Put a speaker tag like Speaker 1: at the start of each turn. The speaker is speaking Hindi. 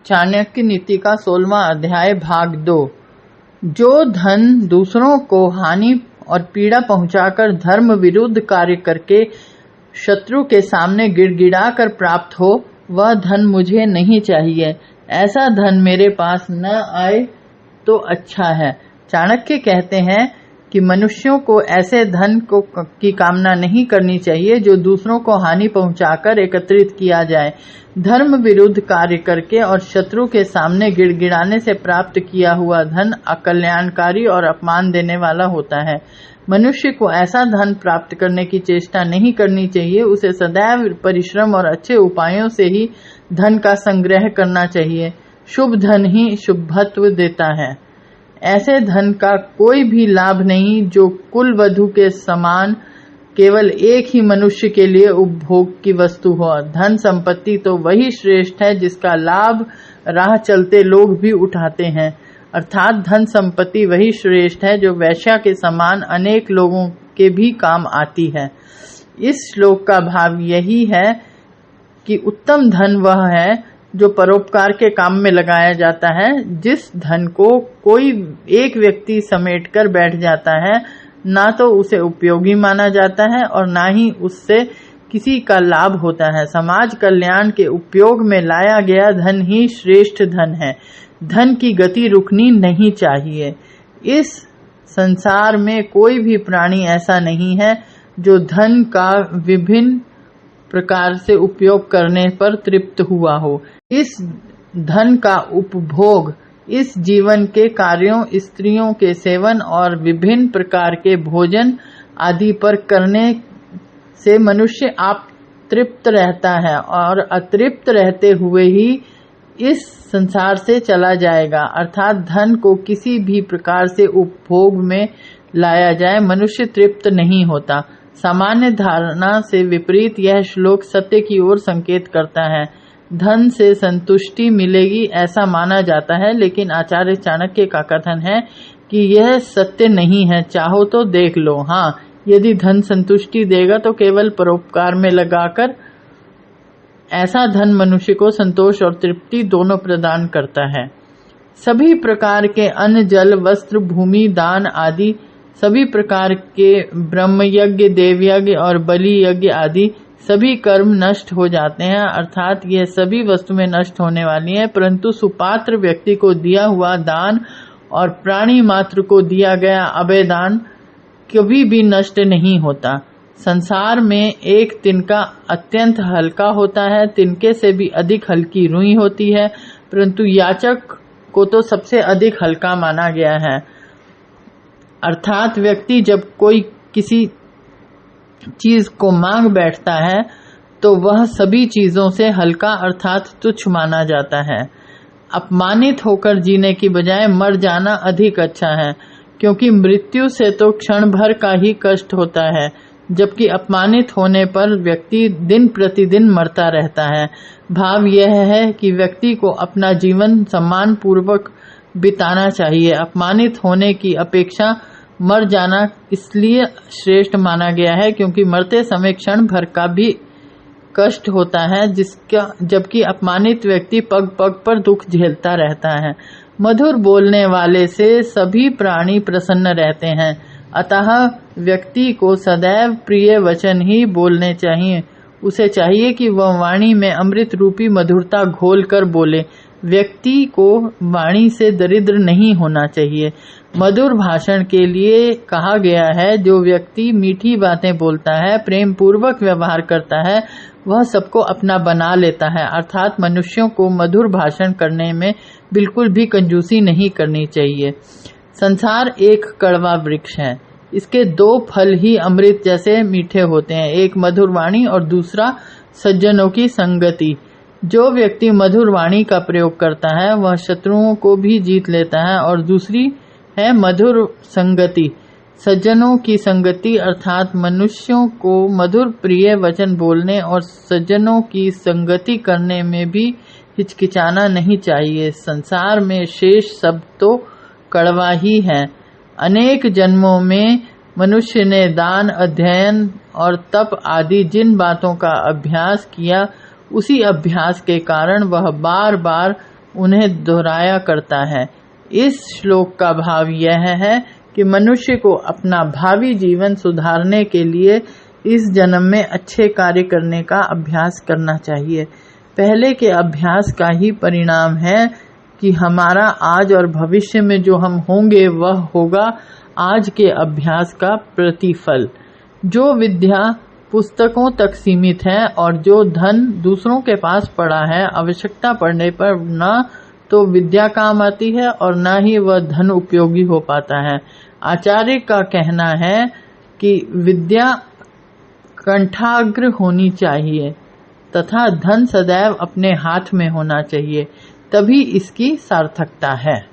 Speaker 1: चाणक्य नीति का 16वां अध्याय भाग 2। जो धन दूसरों को हानि और पीड़ा पहुंचाकर धर्म विरुद्ध कार्य करके शत्रु के सामने गिड़गिड़ाकर प्राप्त हो, वह धन मुझे नहीं चाहिए। ऐसा धन मेरे पास न आए तो अच्छा है। चाणक्य कहते हैं कि मनुष्यों को ऐसे धन की कामना नहीं करनी चाहिए जो दूसरों को हानि पहुंचाकर एकत्रित किया जाए। धर्म विरुद्ध कार्य करके और शत्रु के सामने गिड़गिड़ाने से प्राप्त किया हुआ धन अकल्याणकारी और अपमान देने वाला होता है। मनुष्य को ऐसा धन प्राप्त करने की चेष्टा नहीं करनी चाहिए। उसे सदैव परिश्रम और अच्छे उपायों से ही धन का संग्रह करना चाहिए। शुभ धन ही शुभत्व देता है। ऐसे धन का कोई भी लाभ नहीं जो कुल वधु के समान केवल एक ही मनुष्य के लिए उपभोग की वस्तु हो। धन संपत्ति तो वही श्रेष्ठ है जिसका लाभ राह चलते लोग भी उठाते हैं, अर्थात धन संपत्ति वही श्रेष्ठ है जो वैश्या के समान अनेक लोगों के भी काम आती है। इस श्लोक का भाव यही है कि उत्तम धन वह है जो परोपकार के काम में लगाया जाता है। जिस धन को कोई एक व्यक्ति समेट कर बैठ जाता है, ना तो उसे उपयोगी माना जाता है और ना ही उससे किसी का लाभ होता है। समाज कल्याण के उपयोग में लाया गया धन ही श्रेष्ठ धन है। धन की गति रुकनी नहीं चाहिए। इस संसार में कोई भी प्राणी ऐसा नहीं है जो धन का विभिन्न प्रकार से उपयोग करने पर तृप्त हुआ हो। इस धन का उपभोग इस जीवन के कार्यों, स्त्रियों के सेवन और विभिन्न प्रकार के भोजन आदि पर करने से मनुष्य आप तृप्त रहता है और अतृप्त रहते हुए ही इस संसार से चला जाएगा। अर्थात धन को किसी भी प्रकार से उपभोग में लाया जाए, मनुष्य तृप्त नहीं होता। सामान्य धारणा से विपरीत यह श्लोक सत्य की ओर संकेत करता है। धन से संतुष्टि मिलेगी ऐसा माना जाता है, लेकिन आचार्य चाणक्य का कथन है कि यह सत्य नहीं है। चाहो तो देख लो। हाँ, यदि धन संतुष्टि देगा तो केवल परोपकार में लगाकर ऐसा धन मनुष्य को संतोष और तृप्ति दोनों प्रदान करता है। सभी प्रकार के अन्न, जल, वस्त्र, भूमि दान आदि, सभी प्रकार के ब्रह्म यज्ञ, देव यज्ञ और बलि यज्ञ आदि सभी कर्म नष्ट हो जाते हैं, अर्थात यह सभी वस्तुएं नष्ट होने वाली हैं, परंतु सुपात्र व्यक्ति को दिया हुआ दान और प्राणी मात्र को दिया गया अभय दान कभी भी नष्ट नहीं होता। संसार में एक तिनका अत्यंत हल्का होता है, तिनके से भी अधिक हल्की रुई होती है, परंतु याचक को तो सबसे अधिक हल्का माना गया है। अर्थात व्यक्ति जब कोई किसी चीज को मांग बैठता है तो वह सभी चीजों से हल्का अर्थात तुच्छ माना जाता है। अपमानित होकर जीने की बजाय मर जाना अधिक अच्छा है, क्योंकि मृत्यु से तो क्षण भर का ही कष्ट होता है, जबकि अपमानित होने पर व्यक्ति दिन प्रतिदिन मरता रहता है। भाव यह है कि व्यक्ति को अपना जीवन सम्मान पूर्वक बिताना चाहिए। अपमानित होने की अपेक्षा मर जाना इसलिए श्रेष्ठ माना गया है क्योंकि मरते समय क्षण भर का भी कष्ट होता है, जबकि अपमानित व्यक्ति पग पग पर दुख झेलता रहता है। मधुर बोलने वाले से सभी प्राणी प्रसन्न रहते हैं, अतः व्यक्ति को सदैव प्रिय वचन ही बोलने चाहिए। उसे चाहिए कि वह वाणी में अमृत रूपी मधुरता घोल कर बोले। व्यक्ति को वाणी से दरिद्र नहीं होना चाहिए। मधुर भाषण के लिए कहा गया है, जो व्यक्ति मीठी बातें बोलता है, प्रेम पूर्वक व्यवहार करता है, वह सबको अपना बना लेता है। अर्थात मनुष्यों को मधुर भाषण करने में बिल्कुल भी कंजूसी नहीं करनी चाहिए। संसार एक कड़वा वृक्ष है, इसके दो फल ही अमृत जैसे मीठे होते हैं, एक मधुर वाणी और दूसरा सज्जनों की संगति। जो व्यक्ति मधुर वाणी का प्रयोग करता है वह शत्रुओं को भी जीत लेता है। और दूसरी है मधुर संगति, सज्जनों की संगति, अर्थात मनुष्यों को मधुर प्रिय वचन बोलने और सज्जनों की संगति करने में भी हिचकिचाना नहीं चाहिए। संसार में शेष सब तो कड़वा ही है। अनेक जन्मों में मनुष्य ने दान, अध्ययन और तप आदि जिन बातों का अभ्यास किया, उसी अभ्यास के कारण वह बार बार उन्हें दोहराया करता है। इस श्लोक का भाव यह है कि मनुष्य को अपना भावी जीवन सुधारने के लिए इस जन्म में अच्छे कार्य करने का अभ्यास करना चाहिए। पहले के अभ्यास का ही परिणाम है कि हमारा आज और भविष्य में जो हम होंगे वह होगा आज के अभ्यास का प्रतिफल। जो विद्या पुस्तकों तक सीमित है और जो धन दूसरों के पास पड़ा है, आवश्यकता पड़ने पर न तो विद्या काम आती है और न ही वह धन उपयोगी हो पाता है। आचार्य का कहना है कि विद्या कंठाग्र होनी चाहिए तथा धन सदैव अपने हाथ में होना चाहिए, तभी इसकी सार्थकता है।